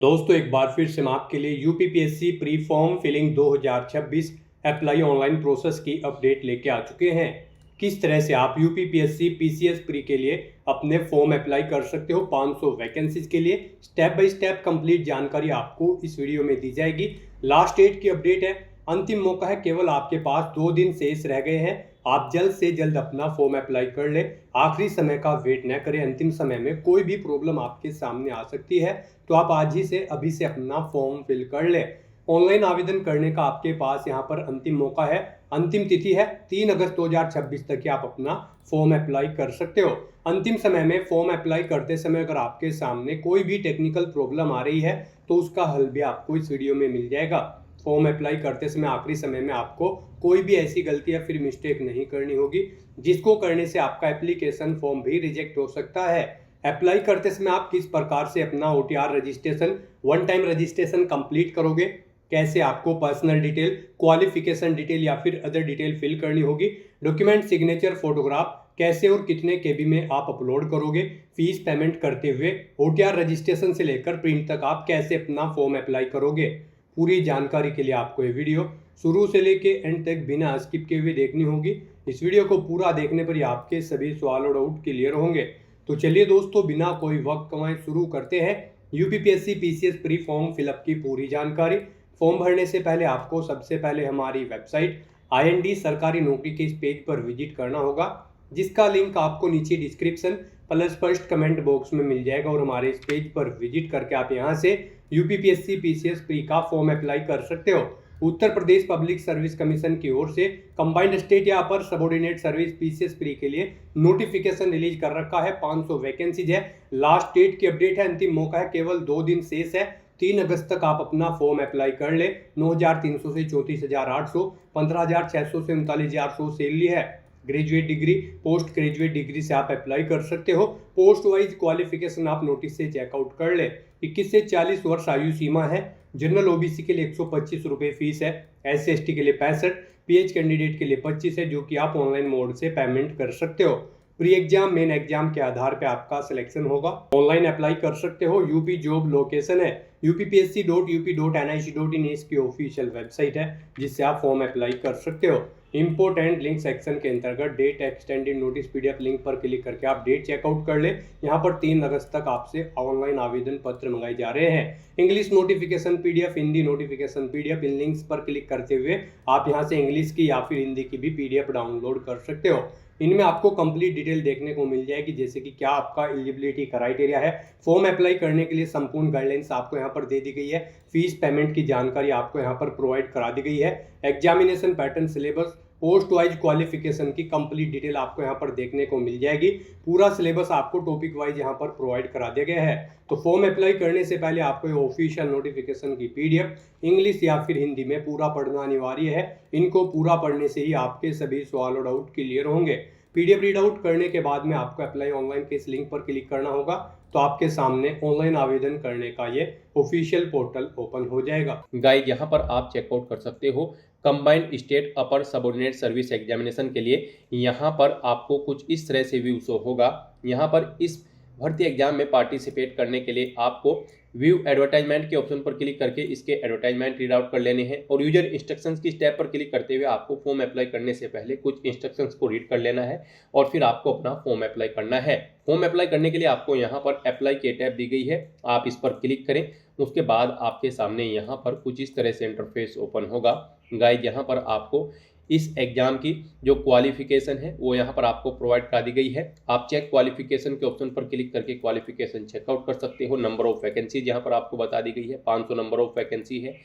दोस्तों एक बार फिर से हम आपके लिए UPPSC pre form filling 2026 apply online process की अपडेट लेके आ चुके हैं। किस तरह से आप यूपीपीएससी पीसीएस प्री के लिए अपने फॉर्म अप्लाई कर सकते हो 500 वैकेंसीज के लिए, स्टेप बाय स्टेप कंप्लीट जानकारी आपको इस वीडियो में दी जाएगी। लास्ट डेट की अपडेट है, अंतिम मौका है, केवल आपके पास 2 दिन शेष रह गए हैं। आप जल्द से जल्द अपना फॉर्म अप्लाई कर ले, आखिरी समय का वेट न करें। अंतिम समय में कोई भी प्रॉब्लम आपके सामने आ सकती है, तो आप आज ही से अभी से अपना फॉर्म फिल कर ले। ऑनलाइन आवेदन करने का आपके पास यहाँ पर अंतिम मौका है। अंतिम तिथि है 3 अगस्त 2026 तक आप अपना फॉर्म अप्लाई कर सकते हो। अंतिम समय में फॉर्म अप्लाई करते समय अगर आपके सामने कोई भी टेक्निकल प्रॉब्लम आ रही है तो उसका हल भी आपको इस वीडियो में मिल जाएगा। फॉर्म अप्लाई करते समय आखिरी समय में आपको कोई भी ऐसी गलती या फिर मिस्टेक नहीं करनी होगी जिसको करने से आपका एप्लीकेशन फॉर्म भी रिजेक्ट हो सकता है। अप्लाई करते समय आप किस प्रकार से अपना OTR registration, one time registration complete करोगे, कैसे आपको पर्सनल डिटेल, क्वालिफिकेशन डिटेल या फिर अदर डिटेल फिल करनी होगी, डॉक्यूमेंट, सिग्नेचर, फोटोग्राफ कैसे और कितने केबी में आप अपलोड करोगे, फीस पेमेंट करते हुए ओटीआर रजिस्ट्रेशन से लेकर प्रिंट तक आप कैसे अपना फॉर्म अप्लाई करोगे, पूरी जानकारी के लिए आपको ये वीडियो शुरू से लेके एंड तक बिना स्किप किए हुए देखनी होगी। इस वीडियो को पूरा देखने पर ही आपके सभी सवाल और डाउट क्लियर होंगे। तो चलिए दोस्तों, बिना कोई वक्त कमाए शुरू करते हैं UPPSC PCS pre form fill up की पूरी जानकारी। फॉर्म भरने से पहले आपको सबसे पहले हमारी वेबसाइट आईएनडी सरकारी नौकरी के इस पेज पर विजिट करना होगा, जिसका लिंक आपको नीचे description plus first comment box में मिल जाएगा। और हमारे इस पेज पर विजिट करके आप यहाँ से यूपीपीएससी पीसीएस प्री का फॉर्म अप्लाई कर सकते हो। Uttar Pradesh public service commission की ओर से कंबाइंड स्टेट या अपर सबऑर्डिनेट सर्विस पीसीएस प्री के लिए नोटिफिकेशन रिलीज कर रखा है। 500 वैकेंसीज है। लास्ट डेट की अपडेट है, अंतिम मौका है, केवल 2 दिन शेष है। 3 अगस्त तक आप अपना फॉर्म अप्लाई कर ले। 9,300 से 34,800, 15,600 से 39,800 सैलरी है। Graduate degree, post graduate degree से आप अप्लाई कर सकते हो। पोस्ट वाइज क्वालिफिकेशन आप नोटिस से चेकआउट कर ले। 21 से 40 वर्ष आयु सीमा है। जनरल ओबीसी के लिए 125 रुपये फीस है। एससी एसटी के लिए 65, पीएच कैंडिडेट के लिए 25 है, जो कि आप ऑनलाइन मोड से पेमेंट कर सकते हो। प्री एग्जाम, मेन एग्जाम के आधार पे आपका सिलेक्शन होगा। ऑनलाइन अप्लाई कर सकते हो। यूपी जॉब लोकेशन है uppsc.up.nic.in, इसकी ऑफिशियल वेबसाइट है जिससे आप फॉर्म अप्लाई कर सकते हो। इंपोर्टेंट लिंक सेक्शन के अंतर्गत date extended notice PDF link पर क्लिक करके आप डेट चेकआउट कर ले। यहाँ पर 3 अगस्त तक आपसे ऑनलाइन आवेदन पत्र मंगाए जा रहे हैं। English notification PDF, Hindi notification PDF, इन लिंक्स पर क्लिक करते हुए आप यहाँ से इंग्लिश की या फिर हिंदी की भी पीडीएफ डाउनलोड कर सकते हो। इनमें आपको कंप्लीट डिटेल देखने को मिल जाएगी, जैसे कि क्या आपका एलिजिबिलिटी क्राइटेरिया है। फॉर्म अप्लाई करने के लिए संपूर्ण गाइडलाइंस आपको यहाँ पर दे दी गई है। फीस पेमेंट की जानकारी आपको यहाँ पर प्रोवाइड करा दी गई है। Examination pattern, syllabus, post wise qualification की कंप्लीट डिटेल आपको यहाँ पर देखने को मिल जाएगी। पूरा सिलेबस आपको टॉपिक वाइज यहाँ पर प्रोवाइड करा दिया गया है। तो फॉर्म अप्लाई करने से पहले आपको ये ऑफिशियल नोटिफिकेशन की पीडीएफ इंग्लिश या फिर हिंदी में पूरा पढ़ना अनिवार्य है। इनको पूरा पढ़ने से ही आपके सभी सवाल और डाउट क्लियर होंगे। पीडीएफ रीड आउट करने के बाद में आपको अप्लाई ऑनलाइन के इस लिंक पर क्लिक करना होगा, तो आपके सामने ऑनलाइन आवेदन करने का ये ऑफिशियल पोर्टल ओपन हो जाएगा। गाइड यहाँ पर आप चेकआउट कर सकते हो कंबाइंड स्टेट अपर सबऑर्डिनेट सर्विस एग्जामिनेशन के लिए। यहाँ पर आपको कुछ इस तरह से व्यू शो होगा। यहाँ पर इस भर्ती एग्जाम में पार्टिसिपेट करने के लिए आपको व्यू एडवर्टाइजमेंट के ऑप्शन पर क्लिक करके इसके एडवर्टाइजमेंट रीड आउट कर लेने हैं और यूजर इंस्ट्रक्शंस की स्टेप पर क्लिक करते हुए आपको फॉर्म अप्लाई करने से पहले कुछ इंस्ट्रक्शंस को रीड कर लेना है और फिर आपको अपना फॉर्म अप्लाई करना है। फॉर्म अप्लाई करने के लिए आपको यहाँ पर अप्लाई की टैब दी गई है, आप इस पर क्लिक करें। उसके बाद आपके सामने यहाँ पर कुछ इस तरह से इंटरफेस ओपन होगा। गाइड यहाँ पर आपको इस एग्जाम की जो क्वालिफिकेशन है वो यहाँ पर आपको प्रोवाइड करा दी गई है। आप चेक क्वालिफिकेशन के ऑप्शन पर क्लिक करके क्वालिफिकेशन चेकआउट कर सकते हो। नंबर ऑफ वैकेंसीज यहाँ पर आपको बता दी गई है, 500 नंबर ऑफ वैकेंसी है।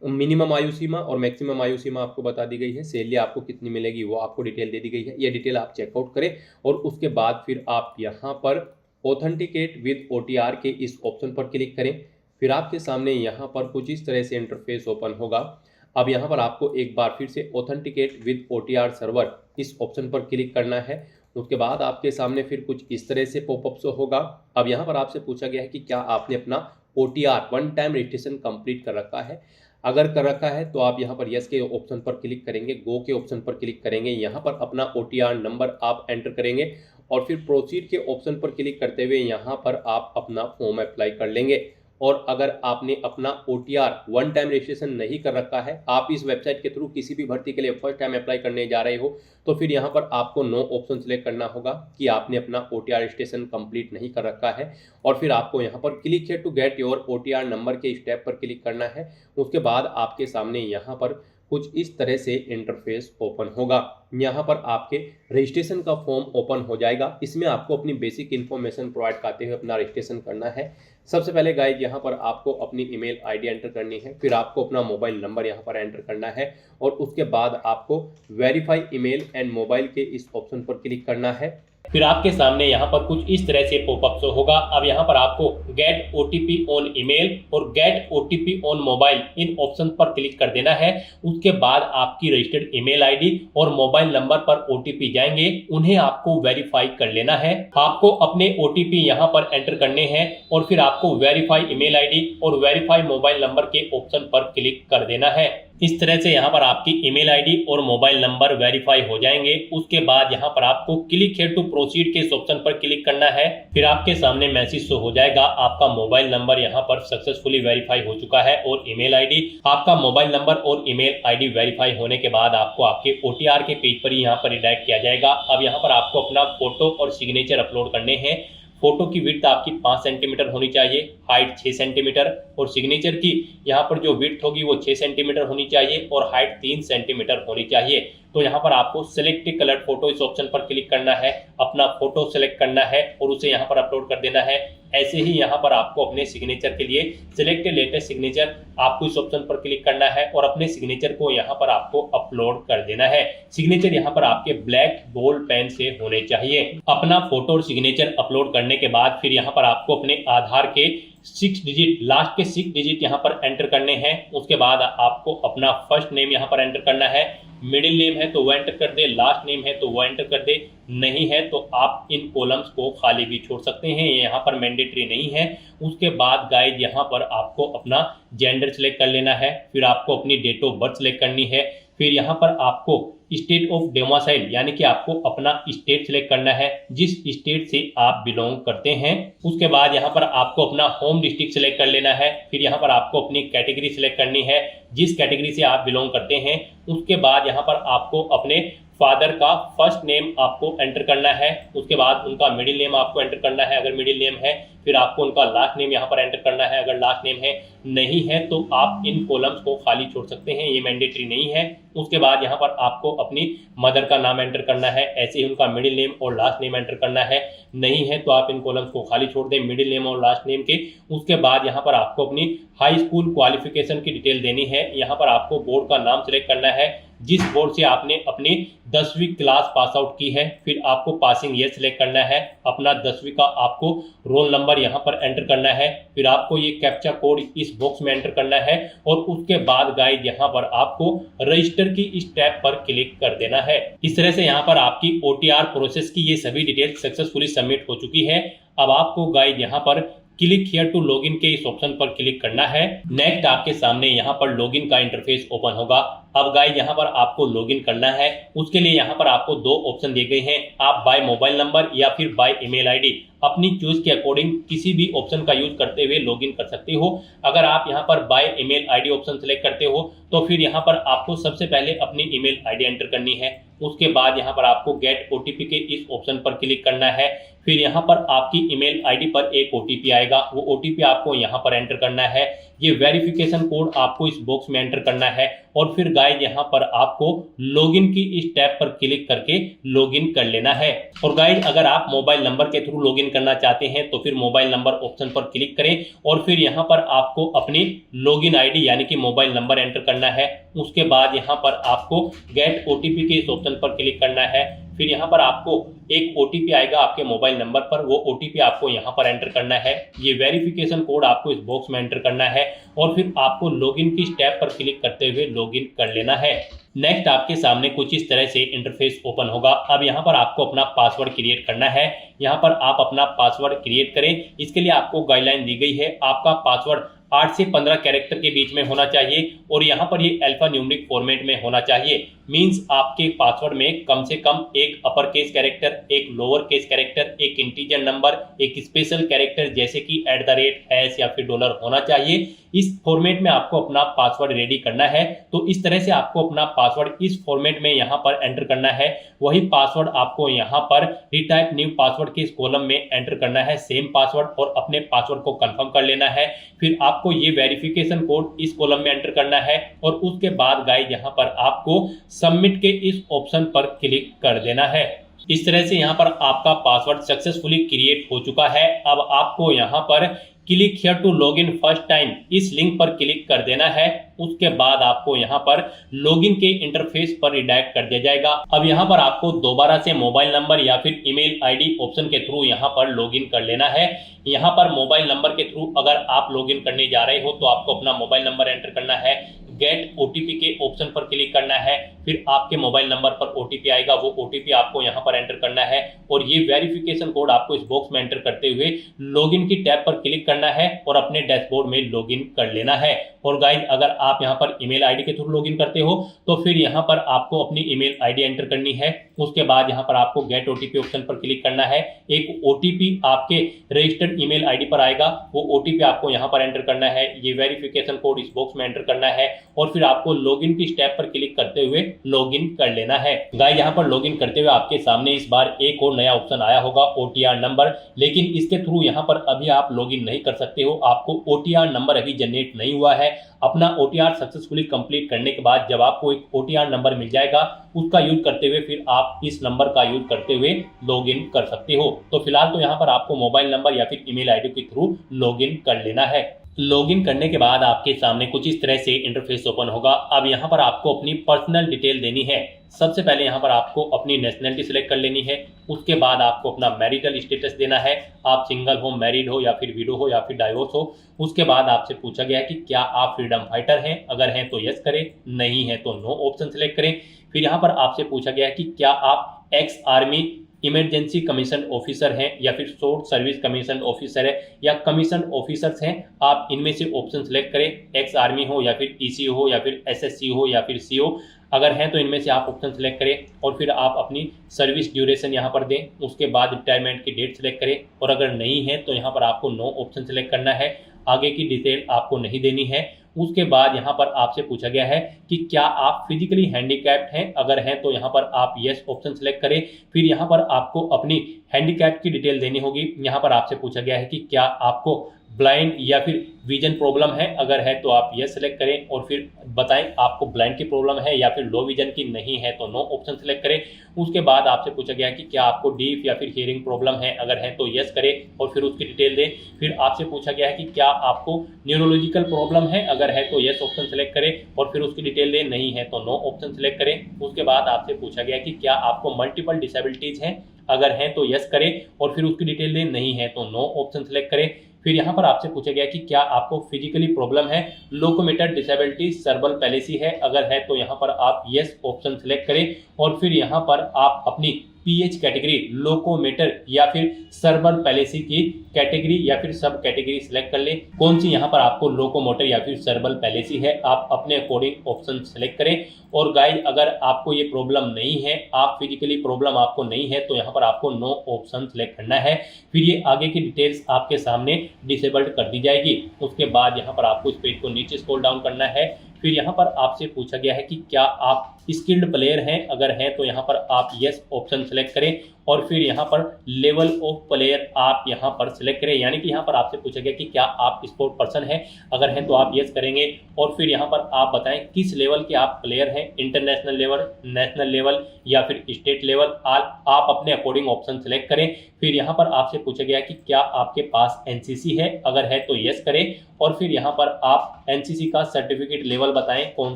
मिनिमम आयु सीमा और मैक्सिमम आयु सीमा आपको बता दी गई है। सैलरी आपको कितनी मिलेगी वो आपको डिटेल दे दी गई है। ये डिटेल आप चेकआउट करें और उसके बाद फिर आप यहाँ पर ऑथेंटिकेट विद ओटीआर के इस ऑप्शन पर क्लिक करें। फिर आपके सामने यहाँ पर कुछ इस तरह से इंटरफेस ओपन होगा। अब यहाँ पर आपको एक बार फिर से ऑथेंटिकेट विद ओटीआर सर्वर इस ऑप्शन पर क्लिक करना है। उसके बाद आपके सामने फिर कुछ इस तरह से पॉपअप शो होगा। अब यहाँ पर आपसे पूछा गया है कि क्या आपने अपना OTR one time registration complete कर रखा है। अगर कर रखा है तो आप यहाँ पर यस के ऑप्शन पर क्लिक करेंगे, गो के ऑप्शन पर क्लिक करेंगे। यहाँ पर अपना ओटीआर नंबर आप एंटर करेंगे और फिर प्रोसीड के ऑप्शन पर क्लिक करते हुए यहाँ पर आप अपना फॉर्म अप्लाई कर लेंगे। और अगर आपने अपना OTR वन टाइम रजिस्ट्रेशन नहीं कर रखा है, आप इस वेबसाइट के थ्रू किसी भी भर्ती के लिए फर्स्ट टाइम अप्लाई करने जा रहे हो, तो फिर यहाँ पर आपको नो ऑप्शन सेलेक्ट करना होगा कि आपने अपना OTR रजिस्ट्रेशन कंप्लीट नहीं कर रखा है। और फिर आपको यहाँ पर click here to get your OTR number के स्टेप पर क्लिक करना है। उसके बाद आपके सामने यहाँ पर कुछ इस तरह से इंटरफेस ओपन होगा। यहाँ पर आपके रजिस्ट्रेशन का फॉर्म ओपन हो जाएगा। इसमें आपको अपनी बेसिक इन्फॉर्मेशन प्रोवाइड करते हुए अपना रजिस्ट्रेशन करना है। सबसे पहले गाइज यहाँ पर आपको अपनी ईमेल आईडी एंटर करनी है, फिर आपको अपना मोबाइल नंबर यहाँ पर एंटर करना है और उसके बाद आपको वेरीफाई ईमेल एंड मोबाइल के इस ऑप्शन पर क्लिक करना है। फिर आपके सामने यहाँ पर कुछ इस तरह से पॉपअप शो होगा। अब यहाँ पर आपको गेट OTP ऑन ईमेल और गेट OTP ऑन मोबाइल इन ऑप्शन पर क्लिक कर देना है। उसके बाद आपकी रजिस्टर्ड ईमेल आईडी और मोबाइल नंबर पर OTP जाएंगे, उन्हें आपको वेरीफाई कर लेना है। आपको अपने OTP यहाँ पर एंटर करने हैं और फिर आपको वेरीफाई ईमेल आईडी और वेरीफाई मोबाइल नंबर के ऑप्शन पर क्लिक कर देना है। इस तरह से यहाँ पर आपकी ईमेल आईडी और मोबाइल नंबर वेरीफाई हो जाएंगे। उसके बाद यहाँ पर आपको क्लिक हियर टू प्रोसीड के इस ऑप्शन पर क्लिक करना है। फिर आपके सामने मैसेज शो हो जाएगा, आपका मोबाइल नंबर यहाँ पर सक्सेसफुली वेरीफाई हो चुका है और ईमेल आईडी। आपका मोबाइल नंबर और ईमेल आईडी वेरीफाई होने के बाद आपको आपके OTR के पेज पर ही यहाँ पर रिडायरेक्ट किया जाएगा। अब यहाँ पर आपको अपना फोटो और सिग्नेचर अपलोड करने हैं। फोटो की विड्थ आपकी 5 सेंटीमीटर होनी चाहिए, हाइट 6 सेंटीमीटर और सिग्नेचर की यहाँ पर जो विड्थ होगी वो 6 सेंटीमीटर होनी चाहिए और हाइट 3 सेंटीमीटर होनी चाहिए। तो यहाँ पर आपको सिलेक्ट कलर फोटो इस ऑप्शन पर क्लिक करना है, अपना फोटो सेलेक्ट करना है और उसे यहाँ पर अपलोड कर देना है। ऐसे ही यहाँ पर आपको अपने सिग्नेचर के लिए सिलेक्ट लेटेस्ट सिग्नेचर आपको इस ऑप्शन पर क्लिक करना है और अपने सिग्नेचर को यहाँ पर आपको अपलोड कर देना है। सिग्नेचर यहाँ पर आपके ब्लैक बोल्ड पेन से होने चाहिए। अपना फोटो और सिग्नेचर अपलोड करने के बाद फिर यहाँ पर आपको अपने आधार के 6 डिजिट लास्ट के 6 डिजिट यहाँ पर एंटर करने हैं। उसके बाद आपको अपना फर्स्ट नेम यहाँ पर एंटर करना है। मिडिल नेम है तो वो एंटर कर दे, लास्ट नेम है तो वो एंटर कर दे, नहीं है तो आप इन कॉलम्स को खाली भी छोड़ सकते हैं, ये यहाँ पर मैंडेटरी नहीं है। उसके बाद गाइड यहाँ पर आपको अपना जेंडर सेलेक्ट कर लेना है, फिर आपको अपनी डेट ऑफ बर्थ सेलेक्ट करनी है, फिर यहाँ पर आपको स्टेट ऑफ डोमिसाइल यानी कि आपको अपना स्टेट सेलेक्ट करना है, जिस स्टेट से आप बिलोंग करते हैं। उसके बाद यहाँ पर आपको अपना होम डिस्ट्रिक्ट सेलेक्ट कर लेना है, फिर यहाँ पर आपको अपनी कैटेगरी सेलेक्ट करनी है, जिस कैटेगरी से आप बिलोंग करते हैं। उसके बाद यहाँ पर आपको अपने फादर का फर्स्ट नेम आपको एंटर करना है, उसके बाद उनका मिडिल नेम आपको एंटर करना है अगर मिडिल नेम है, फिर आपको उनका लास्ट नेम यहाँ पर एंटर करना है अगर लास्ट नेम है, नहीं है तो आप इन कॉलम्स को खाली छोड़ सकते हैं, ये मैंडेटरी नहीं है। उसके बाद यहाँ पर आपको अपनी मदर का नाम एंटर करना है, ऐसे ही उनका मिडिल नेम और लास्ट नेम एंटर करना है, नहीं है तो आप इन कॉलम्स को खाली छोड़ दें मिडिल नेम और लास्ट नेम के। उसके बाद यहाँ पर आपको अपनी हाई स्कूल क्वालिफिकेशन की डिटेल देनी है, यहाँ पर आपको बोर्ड का नाम सेलेक्ट करना है, जिस बोर्ड से आपने अपनी 10वीं क्लास पास आउट की है, फिर आपको पासिंग ईयर सेलेक्ट करना है, अपना 10वीं का आपको रोल नंबर यहाँ पर एंटर करना है, फिर आपको ये कैप्चा कोड इस बॉक्स में एंटर करना है और उसके बाद गाइड यहाँ पर आपको रजिस्टर की इस टैब पर क्लिक कर देना है। इस तरह से यहाँ पर आपकी OTR प्रोसेस की ये सभी डिटेल सक्सेसफुली सबमिट हो चुकी है। अब आपको गाइड यहाँ पर क्लिक हियर टू लॉगिन के इस ऑप्शन पर क्लिक करना है। नेक्स्ट आपके सामने यहाँ पर लॉगिन का इंटरफेस ओपन होगा। अब गाइस यहाँ पर आपको लॉगिन करना है, उसके लिए यहाँ पर आपको 2 ऑप्शन दिए गए हैं, आप बाय मोबाइल नंबर या फिर बाय ईमेल आईडी अपनी चॉइस के अकॉर्डिंग किसी भी ऑप्शन का यूज करते हुए लॉगिन कर सकते हो। अगर आप यहाँ पर by email ID option select करते हो तो फिर यहाँ पर आपको सबसे पहले अपनी ईमेल आईडी एंटर करनी है, उसके बाद यहाँ पर आपको गेट OTP के इस ऑप्शन पर क्लिक करना है, फिर यहाँ पर आपकी ईमेल आईडी पर एक OTP आएगा, वो OTP आपको यहाँ पर एंटर करना है, ये वेरिफिकेशन कोड आपको इस बॉक्स में एंटर करना है और फिर गाइड यहाँ पर आपको लॉगिन की इस टैब पर क्लिक करके लॉगिन कर लेना है। और गाइड अगर आप मोबाइल नंबर के थ्रू लॉगिन करना चाहते हैं तो फिर मोबाइल नंबर ऑप्शन पर क्लिक करें और फिर यहाँ पर आपको अपनी लॉगिन आईडी यानी कि मोबाइल नंबर एंटर करना है, उसके बाद यहाँ पर आपको गेट OTP के इस ऑप्शन पर क्लिक करना है, फिर यहाँ पर आपको एक OTP आएगा आपके मोबाइल नंबर पर, वो OTP आपको यहाँ पर एंटर करना है, ये वेरिफिकेशन कोड आपको इस बॉक्स में एंटर करना है और फिर आपको लॉगिन की टैब पर क्लिक करते हुए लॉगिन कर लेना है। नेक्स्ट आपके सामने कुछ इस तरह से इंटरफेस ओपन होगा। अब यहाँ पर आपको अपना पासवर्ड क्रिएट करना है, यहाँ पर आप अपना पासवर्ड क्रिएट करें, इसके लिए आपको गाइडलाइन दी गई है, आपका पासवर्ड 8 से 15 कैरेक्टर के बीच में होना चाहिए और यहाँ पर ये अल्फा न्यूमेरिक फॉर्मेट में होना चाहिए। मींस आपके पासवर्ड में कम से कम एक अपर केस कैरेक्टर, एक लोअर केस कैरेक्टर, एक इंटीजर नंबर, एक स्पेशल कैरेक्टर जैसे कि @ या फिर डॉलर होना चाहिए। इस फॉर्मेट में आपको अपना पासवर्ड रेडी करना है। तो इस तरह से आपको अपना पासवर्ड इस फॉर्मेट में यहाँ पर एंटर करना है। वही पासवर्ड आपको यहाँ पर रिटाइप न्यू पासवर्ड के इस कॉलम में एंटर करना है, सेम पासवर्ड, और अपने पासवर्ड को कंफर्म कर लेना है। फिर आपको ये वेरिफिकेशन कोड इस कॉलम में एंटर करना है और उसके बाद गाइस यहाँ पर आपको सबमिट के इस ऑप्शन पर क्लिक कर देना है। इस तरह से यहाँ पर आपका पासवर्ड सक्सेसफुली क्रिएट हो चुका है। अब आपको यहाँ पर click here to login first time इस लिंक पर क्लिक कर देना है। उसके बाद आपको यहाँ पर लॉगिन के इंटरफेस पर रिडायरेक्ट कर दिया जाएगा। अब यहाँ पर आपको दोबारा से मोबाइल नंबर या फिर ईमेल आईडी ऑप्शन के थ्रू यहाँ पर लॉगिन कर लेना है। यहाँ पर मोबाइल नंबर के थ्रू अगर आप लॉगिन करने जा रहे हो तो आपको अपना मोबाइल नंबर एंटर करना है, गेट ओटीपी के ऑप्शन पर क्लिक करना है, फिर आपके मोबाइल नंबर पर ओटीपी आएगा, वो ओटीपी आपको यहाँ पर एंटर करना है और ये वेरिफिकेशन कोड आपको इस बॉक्स में एंटर करते हुए लॉगिन की टैब पर क्लिक करना है और अपने डैशबोर्ड में लॉगिन कर लेना है। और गाइस अगर आप यहाँ पर ईमेल आईडी के थ्रू लॉगिन करते हो तो फिर यहाँ पर आपको अपनी ईमेल आईडी एंटर करनी है। उसके बाद यहाँ पर आपको गेट ओटीपी ऑप्शन पर क्लिक करना है। एक ओटीपी आपके रजिस्टर्ड ईमेल आईडी पर आएगा, वो ओटीपी आपको यहाँ पर एंटर करना है, ये वेरिफिकेशन कोड इस बॉक्स में एंटर करना है और फिर आपको लॉगिन की स्टेप पर क्लिक करते हुए लॉगिन कर लेना है। गाइस यहाँ पर लॉगिन करते हुए आपके सामने इस बार एक और नया ऑप्शन आया होगा, ओटीआर नंबर, लेकिन इसके थ्रू यहाँ पर अभी आप लॉगिन नहीं कर सकते हो। आपको ओटीआर नंबर अभी जनरेट नहीं हुआ है। अपना ओटीआर सक्सेसफुली कंप्लीट करने के बाद जब आपको एक ओटीआर नंबर मिल जाएगा उसका यूज करते हुए फिर आप इस नंबर का यूज करते हुए लॉगिन कर सकते हो। तो फिलहाल तो यहाँ पर आपको मोबाइल नंबर या फिर ईमेल आईडी के थ्रू लॉगिन कर लेना है। लॉगिन करने के बाद आपके सामने कुछ इस तरह से इंटरफेस ओपन होगा। अब यहाँ पर आपको अपनी पर्सनल डिटेल देनी है। सबसे पहले यहाँ पर आपको अपनी नेशनलिटी सिलेक्ट कर लेनी है। उसके बाद आपको अपना मैरिटल स्टेटस देना है, आप सिंगल हो, मैरिड हो या फिर विडो हो या फिर डाइवोर्स हो। उसके बाद आपसे पूछा गया है कि क्या आप फ्रीडम फाइटर हैं, अगर हैं तो यस करें, नहीं है तो नो ऑप्शन सिलेक्ट करें। फिर यहाँ पर आपसे पूछा गया है कि क्या आप ex army emergency commission officer हैं या फिर शॉर्ट सर्विस कमीशन ऑफिसर है या कमीशन ऑफिसर्स हैं, आप इनमें से ऑप्शन सेलेक्ट करें। एक्स आर्मी हो या फिर ईसीओ हो या फिर एसएससी हो या फिर सीओ, अगर हैं तो इनमें से आप ऑप्शन सेलेक्ट करें और फिर आप अपनी सर्विस ड्यूरेशन यहाँ पर दें। उसके बाद रिटायरमेंट की डेट सेलेक्ट करें और अगर नहीं है तो यहाँ पर आपको नो ऑप्शन सेलेक्ट करना है, आगे की डिटेल आपको नहीं देनी है। उसके बाद यहाँ पर आपसे पूछा गया है कि क्या आप फिजिकली हैंडीकैप्ड हैं, अगर हैं तो यहाँ पर आप यस ऑप्शन सेलेक्ट करें। फिर यहाँ पर आपको अपनी हैंडीकैप की डिटेल देनी होगी। यहाँ पर आपसे पूछा गया है कि क्या आपको ब्लाइंड या फिर विजन प्रॉब्लम है, अगर है तो आप यस सेलेक्ट करें और फिर बताएं आपको ब्लाइंड की प्रॉब्लम है या फिर लो विजन की, नहीं है तो नो ऑप्शन सेलेक्ट करें। उसके बाद आपसे पूछा गया कि क्या आपको डीफ या फिर हियरिंग प्रॉब्लम है, अगर है तो यस करें और फिर उसकी डिटेल दें। फिर आपसे पूछा गया है कि क्या आपको न्यूरोलॉजिकल प्रॉब्लम है, अगर है तो यस ऑप्शन सेलेक्ट करें और फिर उसकी डिटेल दें, नहीं है तो नो ऑप्शन सेलेक्ट करें। उसके बाद आपसे पूछा गया कि क्या आपको मल्टीपल डिसेबिलिटीज हैं, अगर हैं तो यस करें और फिर उसकी डिटेल दें, नहीं है तो नो ऑप्शन सेलेक्ट करें। फिर यहाँ पर आपसे पूछा गया कि क्या आपको फिजिकली प्रॉब्लम है, लोकोमोटर डिसेबिलिटी, सर्बल पैलेसी है, अगर है तो यहाँ पर आप यस ऑप्शन सेलेक्ट करें और फिर यहाँ पर आप अपनी पीएच कैटेगरी, लोकोमोटर या फिर सर्बल पैलेसी की कैटेगरी या फिर सब कैटेगरी सिलेक्ट कर लें। कौन सी यहाँ पर आपको लोकोमोटर या फिर सर्बल पैलेसी है, आप अपने अकॉर्डिंग ऑप्शन सेलेक्ट करें। और गाइस अगर आपको ये प्रॉब्लम नहीं है, आप फिजिकली प्रॉब्लम आपको नहीं है, तो यहाँ पर आपको नो ऑप्शन सेलेक्ट करना है। फिर ये आगे की डिटेल्स आपके सामने डिसेबल्ड कर दी जाएगी। उसके बाद यहाँ पर आपको इस पेज को नीचे स्क्रॉल डाउन करना है। फिर यहाँ पर आपसे पूछा गया है कि क्या आप स्किल्ड प्लेयर हैं, अगर हैं तो यहाँ पर आप यस ऑप्शन सेलेक्ट करें और फिर यहाँ पर लेवल ऑफ प्लेयर आप यहाँ पर सिलेक्ट करें। यानी कि यहाँ पर आपसे पूछा गया कि क्या आप स्पोर्ट पर्सन हैं, अगर हैं तो आप यस करेंगे और फिर यहाँ पर आप बताएं किस लेवल के आप प्लेयर हैं, इंटरनेशनल लेवल, नेशनल लेवल या फिर स्टेट लेवल, आप अपने अकॉर्डिंग ऑप्शन सेलेक्ट करें। फिर यहाँ पर आपसे पूछा गया कि क्या आपके पास एनसीसी है, अगर है तो यस करें और फिर यहाँ पर आप एनसीसी का सर्टिफिकेट लेवल बताएं कौन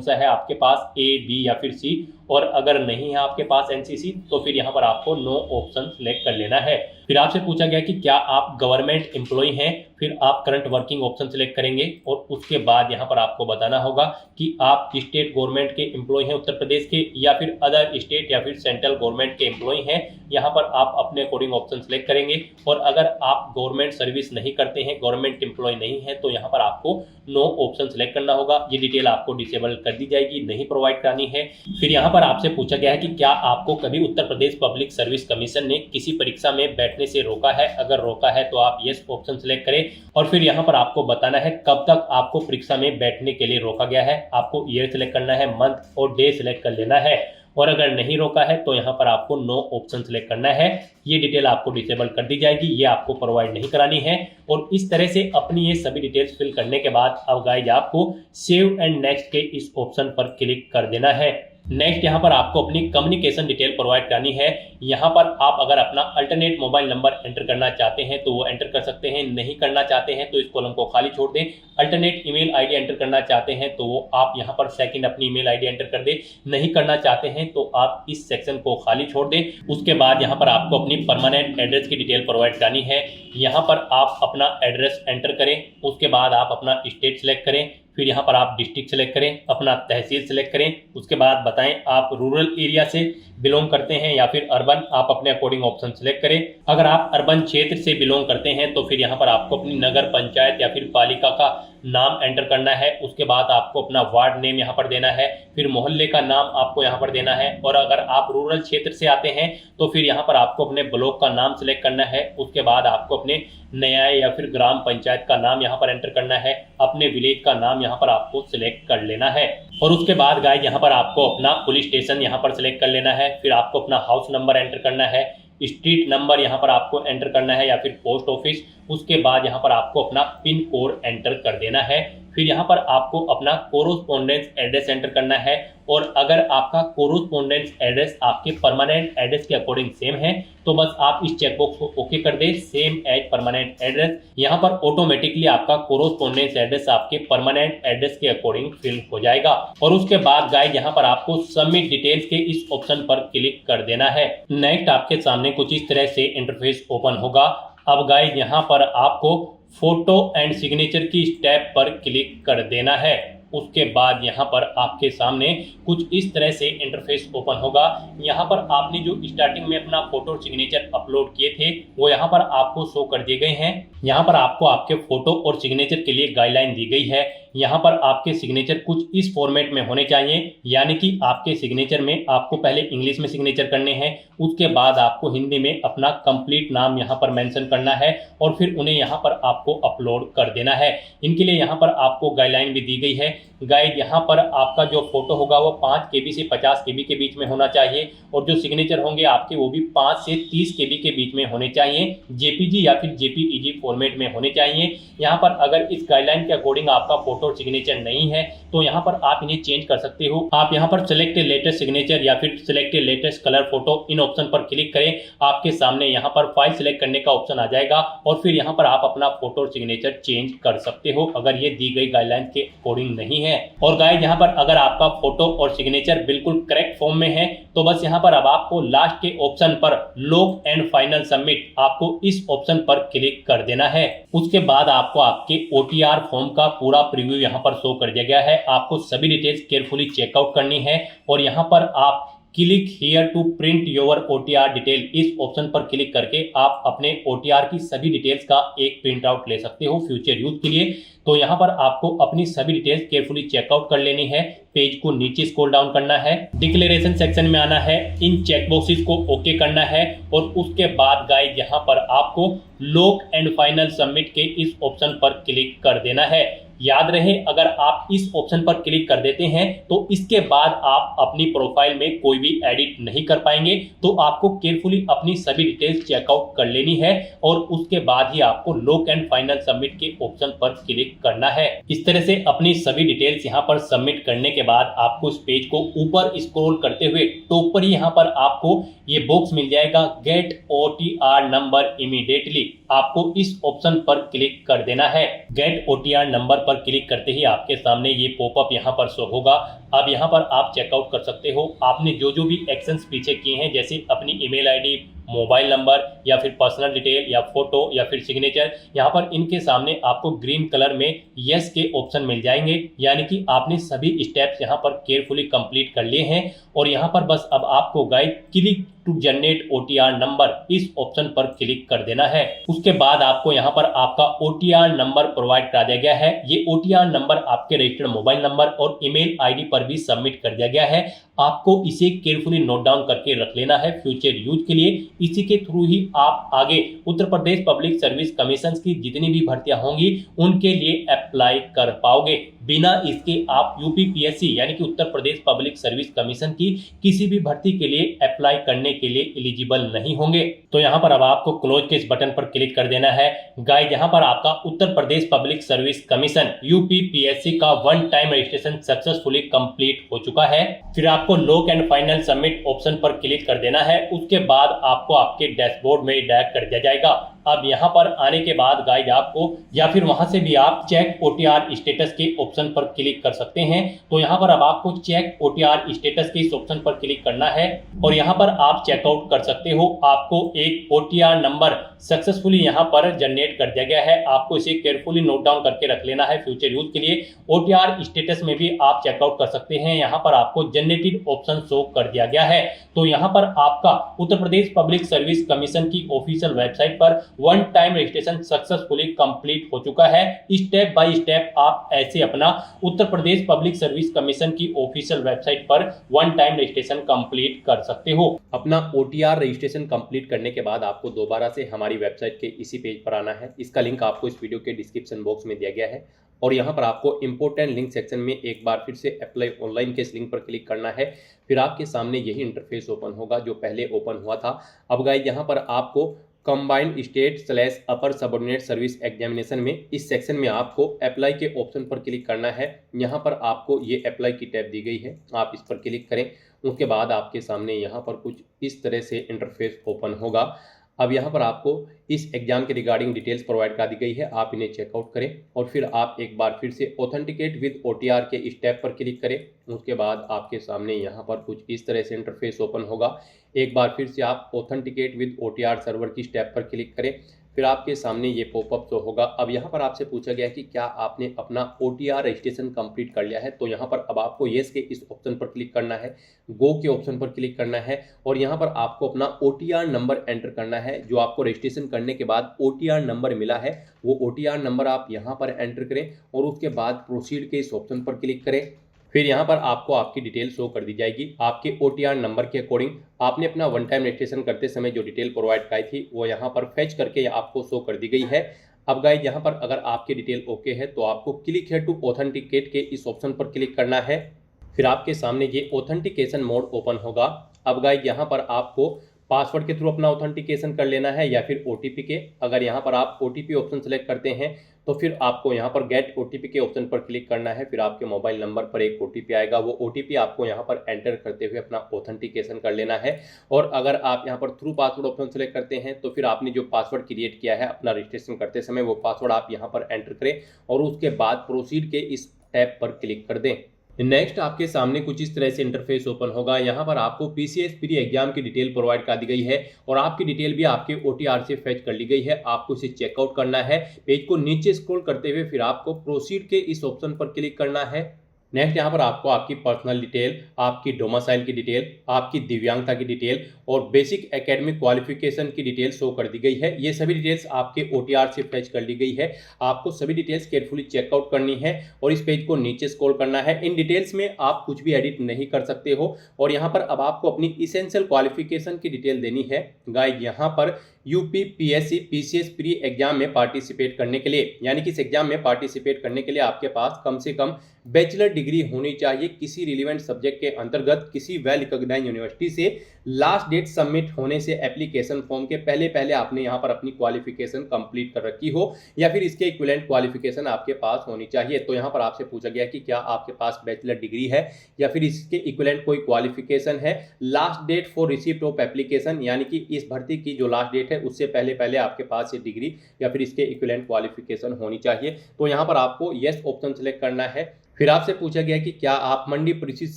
सा है आपके पास, ए, बी या फिर सी और अगर नहीं है आपके पास एनसीसी तो फिर यहाँ पर आपको नो ऑप्शन सिलेक्ट कर लेना है। फिर आपसे पूछा गया कि क्या आप गवर्नमेंट एम्प्लॉय हैं, फिर आप करंट वर्किंग ऑप्शन सिलेक्ट करेंगे और उसके बाद यहाँ पर आपको बताना होगा कि आप स्टेट गवर्नमेंट के एम्प्लॉय हैं उत्तर प्रदेश के, या फिर अदर स्टेट या फिर सेंट्रल गवर्नमेंट के एम्प्लॉय हैं। यहाँ पर आप अपने अकॉर्डिंग ऑप्शन सिलेक्ट करेंगे। और अगर आप गवर्नमेंट सर्विस नहीं करते हैं, गवर्नमेंट एम्प्लॉय नहीं है, तो यहाँ पर आपको नो ऑप्शन सिलेक्ट करना होगा। ये डिटेल आपको डिसेबल कर दी जाएगी, नहीं प्रोवाइड करानी है। फिर यहाँ पर आपसे पूछा गया है कि क्या आपको कभी Uttar Pradesh public service commission ने किसी परीक्षा में बैठने से रोका है। अगर रोका है तो आप यस ऑप्शन सिलेक्ट करें। और फिर यहाँ पर आपको बताना है कब तक आपको परीक्षा में बैठने के लिए रोका गया है। आपको ईयर सिलेक्ट करना है, मंथ और डे सिलेक्ट कर लेना है। और अगर नहीं रोका है तो यहाँ पर आपको नो ऑप्शन सिलेक्ट करना है। ये डिटेल आपको डिसेबल कर दी जाएगी, ये आपको प्रोवाइड नहीं करानी है। और इस तरह से अपनी ये सभी डिटेल्स फिल करने के बाद अब गाइज आपको सेव एंड नेक्स्ट के इस ऑप्शन पर क्लिक कर देना है। नेक्स्ट यहाँ पर आपको अपनी कम्युनिकेशन डिटेल प्रोवाइड करनी है। यहाँ पर आप अगर अपना अल्टरनेट मोबाइल नंबर एंटर करना चाहते हैं तो वो एंटर कर सकते हैं, नहीं करना चाहते हैं तो इस कॉलम को खाली छोड़ दें। अल्टरनेट ईमेल आईडी एंटर करना चाहते हैं तो वो आप यहाँ पर सेकंड अपनी ईमेल आईडी एंटर कर दें, नहीं करना चाहते हैं तो आप इस सेक्शन को खाली छोड़ दें। उसके बाद यहाँ पर आपको अपनी परमानेंट एड्रेस की डिटेल प्रोवाइड करनी है। यहाँ पर आप अपना एड्रेस एंटर करें, उसके बाद आप अपना स्टेट सेलेक्ट करें, फिर यहाँ पर आप डिस्ट्रिक्ट सेलेक्ट करें, अपना तहसील सेलेक्ट करें। उसके बाद बताएं आप रूरल एरिया से बिलोंग करते हैं या फिर अर्बन, आप अपने अकॉर्डिंग ऑप्शन सेलेक्ट करें। अगर आप अर्बन क्षेत्र से बिलोंग करते हैं तो फिर यहाँ पर आपको अपनी नगर पंचायत या फिर पालिका का नाम एंटर करना है। उसके बाद आपको अपना वार्ड नेम यहाँ पर देना है, फिर मोहल्ले का नाम आपको यहाँ पर देना है। और अगर आप रूरल क्षेत्र से आते हैं तो फिर यहाँ पर आपको अपने ब्लॉक का नाम सिलेक्ट करना है। उसके बाद आपको अपने न्याय या फिर ग्राम पंचायत का नाम यहाँ पर एंटर करना है, अपने विलेज का नाम यहाँ पर आपको सिलेक्ट कर लेना है। और उसके बाद गाइस यहाँ पर आपको अपना पुलिस स्टेशन यहाँ पर सिलेक्ट कर लेना है, फिर आपको अपना हाउस नंबर एंटर करना है, स्ट्रीट नंबर यहाँ पर आपको एंटर करना है या फिर पोस्ट ऑफिस। उसके बाद यहाँ पर आपको अपना पिन कोड एंटर कर देना है। फिर यहाँ पर आपको अपना कोरोस्पोंडेंस एड्रेस एंटर करना है। और अगर आपका कोरोस्पोंडेंस एड्रेस आपके परमानेंट एड्रेस के अकॉर्डिंग सेम है तो बस आप इस चेकबॉक्स को ओके कर दें, सेम एज परमानेंट एड्रेस। यहाँ पर ऑटोमेटिकली आपका कोरोस्पोंडेंस एड्रेस आपके परमानेंट एड्रेस के अकॉर्डिंग फिल हो जाएगा। और उसके बाद गाइस यहाँ पर आपको सबमिट डिटेल्स के इस ऑप्शन पर क्लिक कर देना है। नेक्स्ट आपके सामने कुछ इस तरह से इंटरफेस ओपन होगा। अब गाइस यहाँ पर आपको फोटो एंड सिग्नेचर की स्टेप पर क्लिक कर देना है। उसके बाद यहाँ पर आपके सामने कुछ इस तरह से इंटरफेस ओपन होगा। यहाँ पर आपने जो स्टार्टिंग में अपना फोटो और सिग्नेचर अपलोड किए थे वो यहाँ पर आपको शो कर दिए गए हैं। यहाँ पर आपको आपके फोटो और सिग्नेचर के लिए गाइडलाइन दी गई है। यहाँ पर आपके सिग्नेचर कुछ इस फॉर्मेट में होने चाहिए, यानी कि आपके सिग्नेचर में आपको पहले इंग्लिश में सिग्नेचर करने हैं, उसके बाद आपको हिंदी में अपना कंप्लीट नाम यहाँ पर मेंशन करना है और फिर उन्हें यहाँ पर आपको अपलोड कर देना है। इनके लिए यहाँ पर आपको गाइडलाइन भी दी गई है। गाइड यहाँ पर आपका जो फोटो होगा वो 5 KB से 50 KB के बीच में होना चाहिए और जो सिग्नेचर होंगे आपके वो भी 5 से 30 KB के बीच में होने चाहिए, JPG या फिर JPEG फॉर्मेट में होने चाहिए। यहाँ पर अगर इस गाइडलाइन के अकॉर्डिंग आपका फोटो और सिग्नेचर नहीं है तो यहाँ पर आप इन्हें चेंज कर सकते हो। आप यहाँ पर सिलेक्ट लेटेस्ट सिग्नेचर या फिर सिलेक्ट लेटेस्ट कलर फोटो, इन ऑप्शन पर क्लिक करें। आपके सामने यहाँ पर फाइल सिलेक्ट करने का ऑप्शन आ जाएगा और फिर यहाँ पर आप अपना फोटो और सिग्नेचर चेंज कर सकते हो अगर ये दी गई गाइडलाइन के अकॉर्डिंग नहीं है। और गाइस यहाँ पर अगर आपका फोटो और सिग्नेचर बिल्कुल करेक्ट फॉर्म में है तो बस यहाँ पर अब आपको लास्ट के ऑप्शन पर लॉक एंड फाइनल सबमिट, आपको इस ऑप्शन पर क्लिक कर देना है। उसके बाद आपको आपके OTR फॉर्म का पूरा प्रीव्यू यहाँ पर शो कर दिया गया है। आपको सभी डिटेल्स केयरफुली चेकआउट करनी है और यहाँ पर आप click here to print your OTR detail, इस ऑप्शन पर क्लिक करके आप अपने OTR की सभी डिटेल्स का एक प्रिंट आउट ले सकते हो फ्यूचर यूज के लिए। तो यहाँ पर आपको अपनी सभी डिटेल्स केयरफुली चेकआउट कर लेनी है। पेज को नीचे स्क्रॉल डाउन करना है, डिक्लेरेशन सेक्शन में आना है, इन चेकबॉक्सेस को ओके करना है और उसके बाद गाइस यहाँ पर आपको लॉक एंड फाइनल सबमिट के इस ऑप्शन पर क्लिक कर देना है। याद रहे अगर आप इस ऑप्शन पर क्लिक कर देते हैं तो इसके बाद आप अपनी प्रोफाइल में कोई भी एडिट नहीं कर पाएंगे। तो आपको केयरफुली अपनी सभी डिटेल्स चेकआउट कर लेनी है और उसके बाद ही आपको लॉक एंड फाइनल सबमिट के ऑप्शन पर क्लिक करना है। इस तरह से अपनी सभी डिटेल्स यहाँ पर सबमिट करने के बाद आपको इस पेज को ऊपर स्क्रॉल करते हुए टॉप पर ही यहाँ पर आपको ये बॉक्स मिल जाएगा, गेट OTR नंबर इमीडिएटली। आपको इस ऑप्शन पर क्लिक कर देना है। गेट OTR नंबर पर क्लिक करते ही आपके सामने ये पॉपअप यहाँ पर शो होगा। अब यहाँ पर आप चेकआउट कर सकते हो। आपने जो जो भी एक्शंस पीछे किए हैं, जैसे अपनी ईमेल आईडी, मोबाइल नंबर या फिर पर्सनल डिटेल या फोटो या फिर सिग्नेचर, यहाँ पर इनके सामने आपको ग्रीन कलर में यस के ऑप्शन मिल जाएंगे, यानी कि आपने सभी स्टेप्स यहाँ पर केयरफुली कंप्लीट कर लिए हैं। और यहाँ पर बस अब आपको guys click to generate OTR number इस ऑप्शन पर क्लिक कर देना है। उसके बाद आपको यहाँ पर आपका OTR नंबर प्रोवाइड करा दिया गया है। ये OTR नंबर आपके रजिस्टर्ड मोबाइल नंबर और ईमेल आईडी पर भी सबमिट कर दिया गया है। आपको इसे केयरफुली नोट डाउन करके रख लेना है फ्यूचर यूज के लिए। इसी के थ्रू ही आप आगे Uttar Pradesh public service commission की जितनी भी भर्तियां होंगी उनके लिए अप्लाई कर पाओगे। बिना इसके आप UPPSC यानी कि Uttar Pradesh public service commission की किसी भी भर्ती के लिए अप्लाई करने के लिए एलिजिबल नहीं होंगे। तो यहाँ पर अब आपको क्लोज के इस बटन पर क्लिक कर देना है। गाइस, यहाँ पर आपका Uttar Pradesh public service commission UPPSC का one time registration successfully complete हो चुका है। फिर आपको lock and final submit option पर क्लिक कर देना है। उसके बाद आपको आपके डैशबोर्ड में डायरेक्ट कर दिया जाएगा। अब यहाँ पर आने के बाद गाइस आपको या फिर वहां से भी आप चेक OTR स्टेटस के ऑप्शन पर क्लिक कर सकते हैं। तो यहाँ पर अब आपको चेक OTR स्टेटस के इस ऑप्शन पर क्लिक करना है और यहाँ पर आप चेकआउट कर सकते हो। आपको एक OTR नंबर सक्सेसफुली यहाँ पर जनरेट कर दिया गया है। आपको इसे केयरफुली नोट डाउन करके रख लेना है फ्यूचर यूज के लिए। OTR स्टेटस में भी आप चेकआउट कर सकते हैं। यहाँ पर आपको जनरेटेड ऑप्शन शो कर दिया गया है। तो यहाँ पर आपका Uttar Pradesh public service commission की ऑफिशियल वेबसाइट पर one time registration successfully complete हो चुका है। स्टेप बाय स्टेप आप ऐसे अपना Uttar Pradesh public service commission की ऑफिशियल वेबसाइट पर वन टाइम रजिस्ट्रेशन कंप्लीट कर सकते हो। अपना OTR रजिस्ट्रेशन कंप्लीट करने के बाद आपको दोबारा से हमारी वेबसाइट के इसी पेज पर आना है। इसका लिंक आपको इस वीडियो के डिस्क्रिप्शन बॉक्स में दिया गया है और यहाँ पर आपको इंपोर्टेंट लिंक सेक्शन में एक बार फिर से अप्लाई ऑनलाइन के इस लिंक पर क्लिक करना है। फिर आपके सामने यही इंटरफेस ओपन होगा जो पहले ओपन हुआ था। अब गाइस, यहाँ पर आपको कंबाइंड स्टेट / अपर सबऑर्डिनेट सर्विस एग्जामिनेशन में इस सेक्शन में आपको अप्लाई के ऑप्शन पर क्लिक करना है। यहाँ पर आपको ये अप्लाई की टैब दी गई है, आप इस पर क्लिक करें। उसके बाद आपके सामने यहाँ पर कुछ इस तरह से इंटरफेस ओपन होगा। अब यहाँ पर आपको इस एग्जाम के रिगार्डिंग डिटेल्स प्रोवाइड कर दी गई है, आप इन्हें चेकआउट करें और फिर आप एक बार फिर से ऑथेंटिकेट विद OTR के स्टेप पर क्लिक करें। उसके बाद आपके सामने यहाँ पर कुछ इस तरह से इंटरफेस ओपन होगा। एक बार फिर से आप ऑथेंटिकेट विद OTR सर्वर की स्टेप पर क्लिक करें, फिर आपके सामने ये पॉपअप शो होगा। अब यहाँ पर आपसे पूछा गया है कि क्या आपने अपना OTR रजिस्ट्रेशन कंप्लीट कर लिया है। तो यहाँ पर अब आपको येस के इस ऑप्शन पर क्लिक करना है, गो के ऑप्शन पर क्लिक करना है और यहाँ पर आपको अपना OTR नंबर एंटर करना है। जो आपको रजिस्ट्रेशन करने के बाद OTR नंबर मिला है वो OTR नंबर आप यहाँ पर एंटर करें और उसके बाद प्रोसीड के इस ऑप्शन पर क्लिक करें। फिर यहाँ पर आपको आपकी डिटेल शो कर दी जाएगी। आपके OTR नंबर के अकॉर्डिंग आपने अपना वन टाइम रजिस्ट्रेशन करते समय जो डिटेल प्रोवाइड कराई थी वो यहाँ पर फेच करके आपको शो कर दी गई है। अब गाइस, यहाँ पर अगर आपकी डिटेल ओके है तो आपको क्लिक हियर टू ऑथेंटिकेट के इस ऑप्शन पर क्लिक करना है। फिर आपके सामने ये ऑथेंटिकेशन मोड ओपन होगा। अब गाइस, यहाँ पर आपको पासवर्ड के थ्रू अपना ऑथेंटिकेशन कर लेना है या फिर OTP के। अगर यहाँ पर आप OTP ऑप्शन सेलेक्ट करते हैं तो फिर आपको यहाँ पर गेट OTP के ऑप्शन पर क्लिक करना है। फिर आपके मोबाइल नंबर पर एक OTP आएगा, वो OTP आपको यहाँ पर एंटर करते हुए अपना ऑथेंटिकेशन कर लेना है। और अगर आप यहाँ पर थ्रू पासवर्ड ऑप्शन सेलेक्ट करते हैं तो फिर आपने जो पासवर्ड क्रिएट किया है अपना रजिस्ट्रेशन करते समय वो पासवर्ड आप यहाँ पर एंटर करें और उसके बाद प्रोसीड के इस टैब पर क्लिक कर दें। नेक्स्ट आपके सामने कुछ इस तरह से इंटरफेस ओपन होगा। यहाँ पर आपको PCS प्री एग्जाम की डिटेल प्रोवाइड कर दी गई है और आपकी डिटेल भी आपके OTR से फेच कर ली गई है। आपको इसे चेकआउट करना है। पेज को नीचे स्क्रॉल करते हुए फिर आपको प्रोसीड के इस ऑप्शन पर क्लिक करना है। नेक्स्ट यहाँ पर आपको आपकी पर्सनल डिटेल, आपकी डोमिसाइल की डिटेल, आपकी दिव्यांगता की डिटेल और बेसिक एकेडमिक क्वालिफिकेशन की डिटेल शो कर दी गई है। ये सभी डिटेल्स आपके OTR से फेच कर ली गई है। आपको सभी डिटेल्स केयरफुली चेकआउट करनी है और इस पेज को नीचे स्क्रॉल करना है। इन डिटेल्स में आप कुछ भी एडिट नहीं कर सकते हो और यहाँ पर अब आपको अपनी इसेंशियल क्वालिफिकेशन की डिटेल देनी है। गाइस, यहाँ पर UPPSC PCS प्री एग्जाम में पार्टिसिपेट करने के लिए यानी कि इस एग्जाम में पार्टिसिपेट करने के लिए आपके पास कम से कम बैचलर डिग्री होनी चाहिए किसी रिलेवेंट सब्जेक्ट के अंतर्गत किसी वेल रिकॉग्नाइज्ड यूनिवर्सिटी से लास्ट डेट सबमिट होने से एप्लीकेशन फॉर्म के पहले पहले आपने यहाँ पर अपनी क्वालिफिकेशन कंप्लीट कर रखी हो या फिर इसके इक्विवेलेंट क्वालिफिकेशन आपके पास होनी चाहिए। तो यहाँ पर आपसे पूछा गया कि क्या आपके पास बैचलर डिग्री है या फिर इसके इक्विवेलेंट कोई क्वालिफिकेशन है। Last date for receipt of application यानी कि इस भर्ती की जो लास्ट डेट है उससे पहले पहले आपके पास ये डिग्री या फिर इसके इक्विवेलेंट क्वालिफिकेशन होनी चाहिए। तो यहाँ पर आपको यस ऑप्शन सेलेक्ट करना है। फिर आपसे पूछा गया कि क्या आप मंडी पुलिस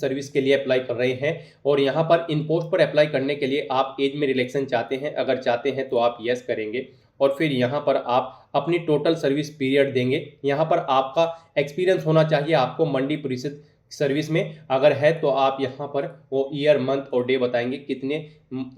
सर्विस के लिए अप्लाई कर रहे हैं और यहाँ पर इन पोस्ट पर अप्लाई करने के लिए आप एज में रिलैक्सेशन चाहते हैं। अगर चाहते हैं तो आप यस करेंगे और फिर यहाँ पर आप अपनी टोटल सर्विस पीरियड देंगे। यहाँ पर आपका एक्सपीरियंस होना चाहिए आपको मंडी पुलिस सर्विस में। अगर है तो आप यहाँ पर वो ईयर मंथ और डे बताएंगे, कितने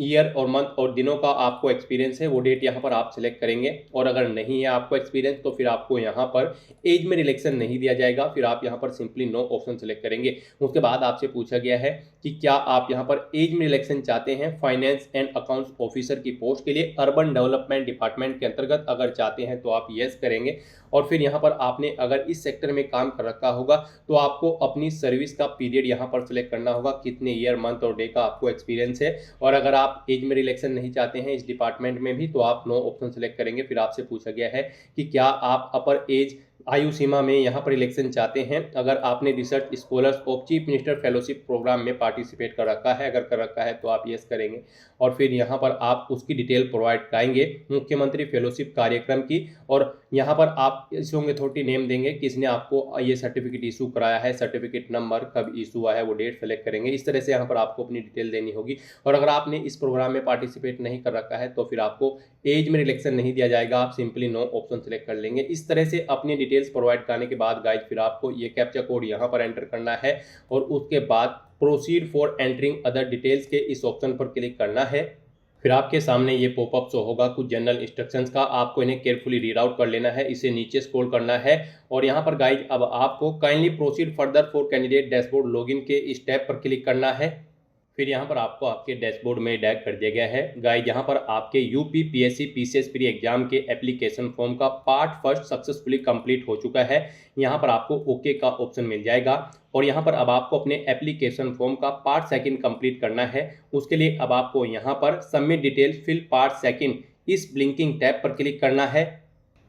ईयर और मंथ और दिनों का आपको एक्सपीरियंस है, वो डेट यहाँ पर आप सिलेक्ट करेंगे। और अगर नहीं है आपको एक्सपीरियंस तो फिर आपको यहाँ पर एज में रिलैक्सेशन नहीं दिया जाएगा, फिर आप यहाँ पर सिंपली नो ऑप्शन सेलेक्ट करेंगे। उसके बाद आपसे पूछा गया है कि क्या आप यहाँ पर एज में रिलैक्सेशन चाहते हैं फाइनेंस एंड अकाउंट्स ऑफिसर की पोस्ट के लिए अर्बन डेवलपमेंट डिपार्टमेंट के अंतर्गत। अगर चाहते हैं तो आप यस करेंगे और फिर यहाँ पर आपने अगर इस सेक्टर में काम कर रखा होगा तो आपको अपनी सर्विस का पीरियड यहाँ पर सिलेक्ट करना होगा, कितने ईयर मंथ और डे का आपको एक्सपीरियंस है। और अगर आप एज में रिलैक्सेशन नहीं चाहते हैं इस डिपार्टमेंट में भी तो आप नो ऑप्शन सेलेक्ट करेंगे। फिर आपसे पूछा गया है कि क्या आप अपर एज आयु सीमा में यहाँ पर इलेक्शन चाहते हैं। अगर आपने research scholars of chief minister fellowship programme में पार्टिसिपेट कर रखा है, अगर कर रखा है तो आप यस करेंगे और फिर यहाँ पर आप उसकी डिटेल प्रोवाइड कराएंगे मुख्यमंत्री फेलोशिप कार्यक्रम की। और यहाँ पर आप इशूइंग अथॉरिटी नेम देंगे, किसने आपको ये सर्टिफिकेट इशू कराया है, सर्टिफिकेट नंबर, कब इशू हुआ है, वो डेट सेलेक्ट करेंगे। इस तरह से यहाँ पर आपको अपनी डिटेल देनी होगी। और अगर आपने इस प्रोग्राम में पार्टिसिपेट नहीं कर रखा है तो फिर आपको एज में रिलैक्सेशन नहीं दिया जाएगा, आप सिंपली नो ऑप्शन सेलेक्ट कर लेंगे। इस तरह से अपनी डिटेल्स प्रोवाइड करने के बाद गाइज फिर आपको ये कैप्चा कोड यहाँ पर एंटर करना है और उसके बाद proceed for entering other details के इस ऑप्शन पर क्लिक करना है। फिर आपके सामने ये पॉपअप शो होगा कुछ जनरल इंस्ट्रक्शंस का, आपको इन्हें केयरफुली रीड आउट कर लेना है। इसे नीचे स्क्रॉल करना है और यहाँ पर गाइज अब आपको kindly proceed further for candidate dashboard login के इस टैब पर क्लिक करना है। फिर यहाँ पर आपको आपके डैशबोर्ड में डैग कर दिया गया है। गाइज यहाँ पर आपके UP PSC PCS pre exam के एप्लीकेशन फॉर्म का पार्ट फर्स्ट सक्सेसफुली कंप्लीट हो चुका है। यहाँ पर आपको ओके का ऑप्शन मिल जाएगा और यहाँ पर अब आपको अपने एप्लीकेशन फॉर्म का पार्ट सेकंड कंप्लीट करना है। उसके लिए अब आपको यहाँ पर submit detail fill part second इस ब्लिंकिंग टैब पर क्लिक करना है।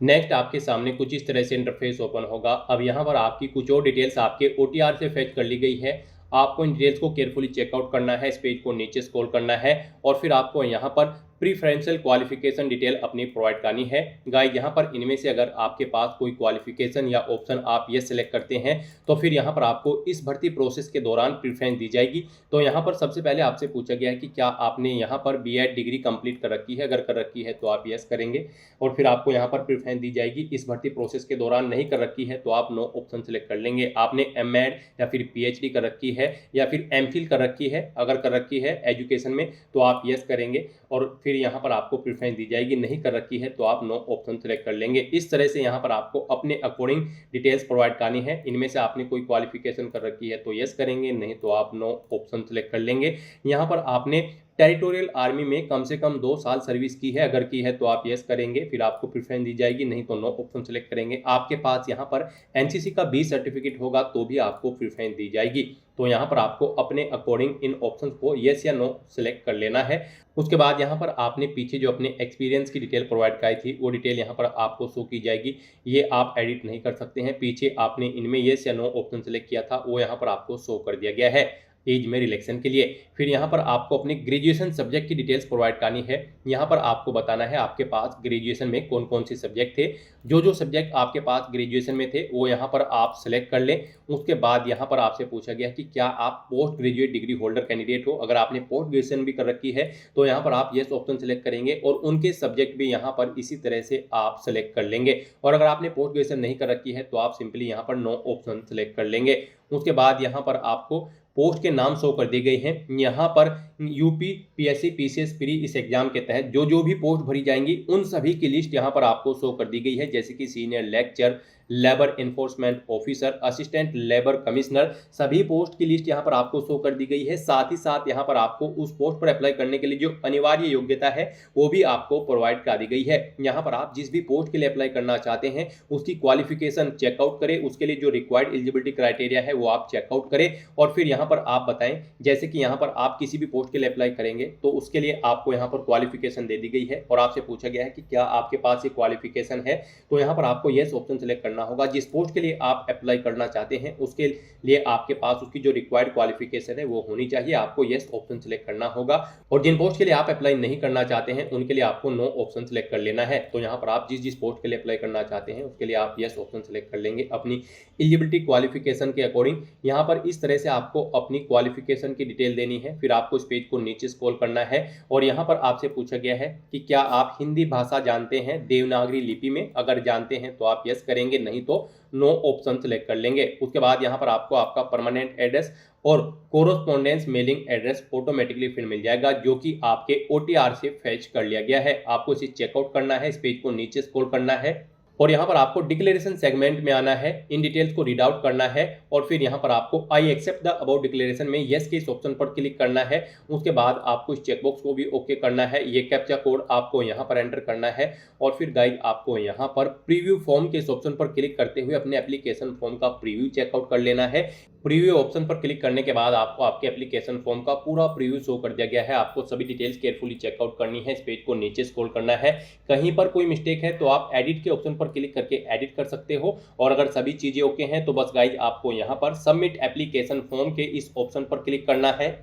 नेक्स्ट आपके सामने कुछ इस तरह से इंटरफेस ओपन होगा। अब यहाँ पर आपकी कुछ और डिटेल्स आपके OTR से फेच कर ली गई है। आपको इन डिटेल्स को केयरफुली चेकआउट करना है, इस पेज को नीचे स्क्रॉल करना है और फिर आपको यहाँ पर प्रीफरेंशियल क्वालिफिकेशन डिटेल अपनी प्रोवाइड करनी है। गाइस यहाँ पर इनमें से अगर आपके पास कोई क्वालिफिकेशन या ऑप्शन आप ये सेलेक्ट करते हैं तो फिर यहाँ पर आपको इस भर्ती प्रोसेस के दौरान प्रीफरेंस दी जाएगी। तो यहाँ पर सबसे पहले आपसे पूछा गया है कि क्या आपने यहाँ पर BEd डिग्री कंप्लीट कर रखी है, अगर कर रखी है तो आप यस करेंगे और फिर आपको यहाँ पर प्रीफरेंस दी जाएगी। इस भर्ती प्रोसेस के दौरान नहीं कर रखी है तो आप नो ऑप्शन सेलेक्ट कर लेंगे। आपने MEd या फिर PhD कर रखी है या फिर MPhil कर रखी है, अगर कर रखी है एजुकेशन में तो आप यस करेंगे और फिर यहाँ पर आपको प्रेफरेंस दी जाएगी। नहीं कर रखी है तो आप नो ऑप्शन सेलेक्ट कर लेंगे। इस तरह से यहाँ पर आपको अपने अकॉर्डिंग डिटेल्स प्रोवाइड करनी है। इनमें से आपने कोई क्वालिफिकेशन कर रखी है तो यस करेंगे, नहीं तो आप नो ऑप्शन सेलेक्ट कर लेंगे। यहाँ पर आपने टेरिटोरियल आर्मी में कम से कम 2 साल सर्विस की है, अगर की है तो आप यस करेंगे, फिर आपको प्रेफरेंस दी जाएगी, नहीं तो नो ऑप्शन सेलेक्ट करेंगे। आपके पास यहाँ पर NCC का 20 सर्टिफिकेट होगा तो भी आपको प्रेफरेंस दी जाएगी। तो यहाँ पर आपको अपने अकॉर्डिंग इन ऑप्शन को यस या नो सेलेक्ट कर लेना है। उसके बाद यहाँ पर आपने पीछे जो अपने एक्सपीरियंस की डिटेल प्रोवाइड कराई थी वो डिटेल यहाँ पर आपको शो की जाएगी। ये आप एडिट नहीं कर सकते हैं। पीछे आपने इनमें यस या नो ऑप्शन सेलेक्ट किया था वो यहाँ पर आपको शो कर दिया गया है एज में रिलैक्सेशन के लिए। फिर यहाँ पर आपको अपने ग्रेजुएशन सब्जेक्ट की डिटेल्स प्रोवाइड करनी है। यहाँ पर आपको बताना है आपके पास ग्रेजुएशन में कौन कौन से सब्जेक्ट थे। जो सब्जेक्ट आपके पास ग्रेजुएशन में थे वो यहाँ पर आप सेलेक्ट कर लें। उसके बाद यहाँ पर आपसे पूछा गया कि क्या आप post graduate degree holder candidate हो। अगर आपने पोस्ट ग्रेजुएशन भी कर रखी है तो यहाँ पर आप येस ऑप्शन सेलेक्ट करेंगे और उनके सब्जेक्ट भी यहाँ पर इसी तरह से आप सेलेक्ट कर लेंगे। और अगर आपने पोस्ट ग्रेजुएशन नहीं कर रखी है तो आप सिंपली यहाँ पर नो ऑप्शन सेलेक्ट कर लेंगे। उसके बाद यहाँ पर आपको पोस्ट के नाम शो कर दिए गए हैं। यहाँ पर यूपी पीएससी पीसीएस प्री इस एग्जाम के तहत जो भी पोस्ट भरी जाएंगी उन सभी की लिस्ट यहाँ पर आपको शो कर दी गई है, जैसे कि senior lecture, labour enforcement officer, assistant labour commissioner, सभी पोस्ट की लिस्ट यहाँ पर आपको शो कर दी गई है। साथ ही साथ यहाँ पर आपको उस पोस्ट पर अप्लाई करने के लिए जो अनिवार्य योग्यता है वो भी आपको प्रोवाइड करा दी गई है। यहाँ पर आप जिस भी पोस्ट के लिए अप्लाई करना चाहते हैं उसकी क्वालिफिकेशन चेकआउट करें, उसके लिए जो रिक्वायर्ड एलिजिबिलिटी क्राइटेरिया है वो आप चेकआउट करें और फिर यहाँ पर आप बताएं, जैसे कि यहाँ पर आप किसी भी पोस्ट के लिए अप्लाई करेंगे तो उसके लिए आपको यहाँ पर क्वालिफिकेशन दे दी गई है और आपसे पूछा गया है कि क्या आपके पास ये क्वालिफिकेशन है, तो यहाँ पर आपको येस ऑप्शन सेलेक्ट करना होगा। जिस पोस्ट के लिए आप अप्लाई करना चाहते हैं उसके लिए आपके पास उसकी जो रिक्वायर्ड क्वालिफिकेशन है वो होनी चाहिए, आपको येस ऑप्शन सेलेक्ट करना होगा। और जिन पोस्ट के लिए आप अप्लाई नहीं करना चाहते हैं उनके लिए आपको नो ऑप्शन सेलेक्ट कर लेना है। तो यहाँ पर आप जिस पोस्ट के लिए अप्लाई करना चाहते हैं उसके लिए आप येस ऑप्शन सेलेक्ट कर लेंगे अपनी एलिजिबिलिटी क्वालिफिकेशन के अकॉर्डिंग। यहाँ पर इस तरह से आपको अपनी क्वालिफिकेशन की डिटेल देनी है, फिर आपको इस पेज को नीचे स्क्रॉल करना है और यहाँ पर आपसे पूछा गया है कि क्या आप हिंदी भाषा जानते हैं देवनागरी लिपि में, अगर जानते हैं तो आप यस करेंगे, नहीं तो नो ऑप्शन सेलेक्ट कर लेंगे। उसके बाद यहाँ पर आपको आपका परमानेंट एड्रेस और कोरोस्पोंडेंस मेलिंग एड्रेस ऑटोमेटिकली फिर मिल जाएगा जो कि आपके OTR से फैच कर लिया गया है। आपको इसे चेकआउट करना है, इस पेज को नीचे स्क्रॉल करना है और यहाँ पर आपको डिक्लेरेशन सेगमेंट में आना है, इन डिटेल्स को रीड आउट करना है और फिर यहाँ पर आपको I accept the about declaration में यस के इस ऑप्शन पर क्लिक करना है। उसके बाद आपको इस चेकबॉक्स को भी ओके करना है, ये कैप्चा कोड आपको यहाँ पर एंटर करना है और फिर गाइड आपको यहाँ पर प्रीव्यू फॉर्म के इस ऑप्शन पर क्लिक करते हुए अपने एप्लीकेशन फॉर्म का प्रीव्यू चेकआउट कर लेना है। प्रीव्यू ऑप्शन पर क्लिक करने के बाद आपको आपके एप्लीकेशन फॉर्म का पूरा प्रीव्यू शो कर दिया गया है। आपको सभी डिटेल्स केयरफुली चेकआउट करनी है, इस पेज को नीचे स्क्रॉल करना है। कहीं पर कोई मिस्टेक है तो आप एडिट के ऑप्शन पर क्लिक करके एडिट कर सकते हो और अगर सभी चीजें ओके हैं तो बस गाइज आपको यहाँ पर सबमिट एप्लीकेशन फॉर्म के इस ऑप्शन पर क्लिक करना है।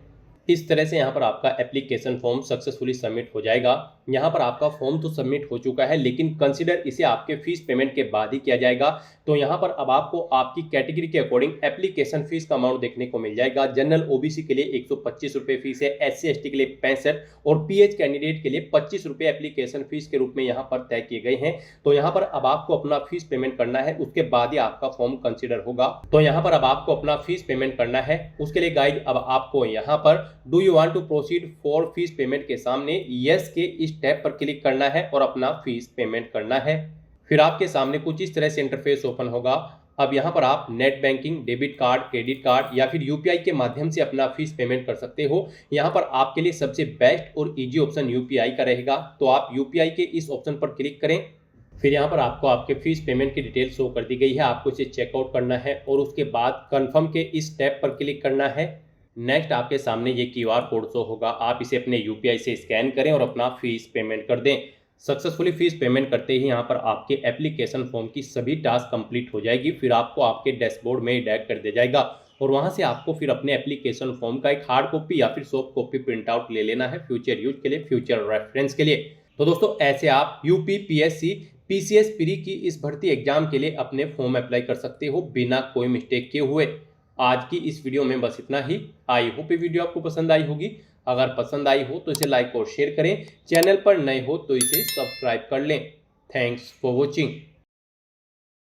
इस तरह से यहाँ पर आपका एप्लीकेशन फॉर्म सक्सेसफुली सबमिट हो जाएगा। यहाँ पर आपका फॉर्म तो सबमिट हो चुका है लेकिन कंसीडर इसे आपके फीस पेमेंट के बाद ही किया जाएगा। तो यहाँ पर अब आपको आपकी कैटेगरी के अकॉर्डिंग एप्लीकेशन फीस का अमाउंट देखने को मिल जाएगा। जनरल OBC के लिए 125 रुपये फीस है, SC ST के लिए 65 और PH कैंडिडेट के लिए 25 रुपये एप्लीकेशन फीस के रूप में यहाँ पर तय किए गए हैं। तो यहाँ पर अब आपको अपना फीस पेमेंट करना है, उसके बाद ही आपका फॉर्म कंसिडर होगा। तो यहाँ पर अब आपको अपना फीस पेमेंट करना है, उसके लिए गाइड अब आपको यहाँ पर do you want to proceed for fees payment के सामने यस के इस टैब पर क्लिक करना है और अपना फीस पेमेंट करना है। फिर आपके सामने कुछ इस तरह से इंटरफेस ओपन होगा। अब यहाँ पर आप net banking, debit card, credit card या फिर UPI के माध्यम से अपना फीस पेमेंट कर सकते हो। यहाँ पर आपके लिए सबसे बेस्ट और इजी ऑप्शन UPI का रहेगा, तो आप UPI के इस ऑप्शन पर क्लिक करें। फिर यहाँ पर आपको आपके फीस पेमेंट की डिटेल शो कर दी गई है, आपको इसे चेकआउट करना है और उसके बाद कन्फर्म के इस टैब पर क्लिक करना है। नेक्स्ट आपके सामने ये QR कोड शो होगा, आप इसे अपने UPI से स्कैन करें और अपना फीस पेमेंट कर दें। सक्सेसफुली फीस पेमेंट करते ही यहाँ पर आपके एप्लीकेशन फॉर्म की सभी टास्क कंप्लीट हो जाएगी। फिर आपको आपके डैशबोर्ड में डायरेक्ट कर दिया जाएगा और वहाँ से आपको फिर अपने एप्लीकेशन फॉर्म का एक हार्ड कॉपी या फिर सॉफ्ट कॉपी प्रिंट आउट ले लेना है फ्यूचर यूज के लिए, फ्यूचर रेफरेंस के लिए। तो दोस्तों ऐसे आप UPPSC PCS प्री की इस भर्ती एग्जाम के लिए अपने फॉर्म अप्लाई कर सकते हो बिना कोई मिस्टेक किए हुए। आज की इस वीडियो में बस इतना ही। आई होप ये वीडियो आपको पसंद आई होगी। अगर पसंद आई हो तो इसे लाइक और शेयर करें, चैनल पर नए हो तो इसे सब्सक्राइब कर लें। Thanks for watching.